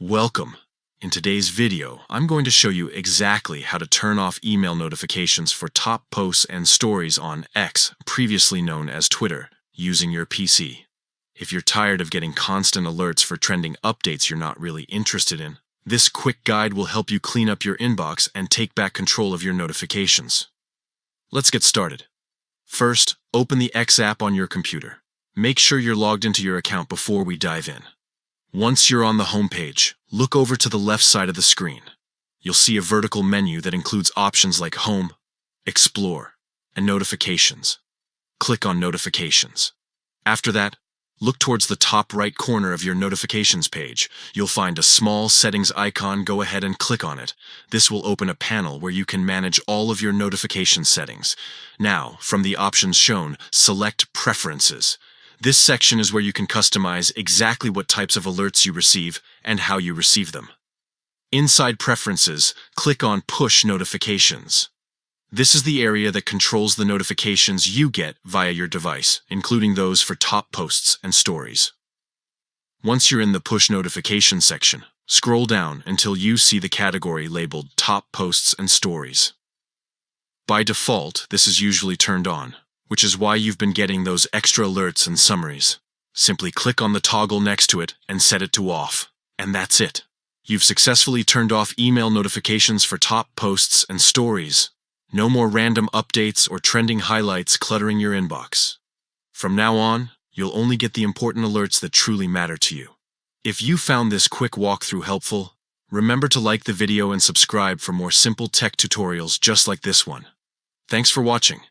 Welcome. In today's video, I'm going to show you exactly how to turn off email notifications for top posts and stories on X, previously known as Twitter, using your PC. If you're tired of getting constant alerts for trending updates you're not really interested in, this quick guide will help you clean up your inbox and take back control of your notifications. Let's get started. First, open the X app on your computer. Make sure you're logged into your account before we dive in. Once you're on the home page, look over to the left side of the screen. You'll see a vertical menu that includes options like Home, Explore, and Notifications. Click on Notifications. After that, look towards the top right corner of your Notifications page. You'll find a small settings icon. Go ahead and click on it. This will open a panel where you can manage all of your notification settings. Now, from the options shown, select Preferences. This section is where you can customize exactly what types of alerts you receive and how you receive them. Inside Preferences, click on Push Notifications. This is the area that controls the notifications you get via your device, including those for top posts and stories. Once you're in the Push Notifications section, scroll down until you see the category labeled Top Posts and Stories. By default, this is usually turned on, which is why you've been getting those extra alerts and summaries. Simply click on the toggle next to it and set it to off. And that's it. You've successfully turned off email notifications for top posts and stories. No more random updates or trending highlights cluttering your inbox. From now on, you'll only get the important alerts that truly matter to you. If you found this quick walkthrough helpful, remember to like the video and subscribe for more simple tech tutorials just like this one. Thanks for watching.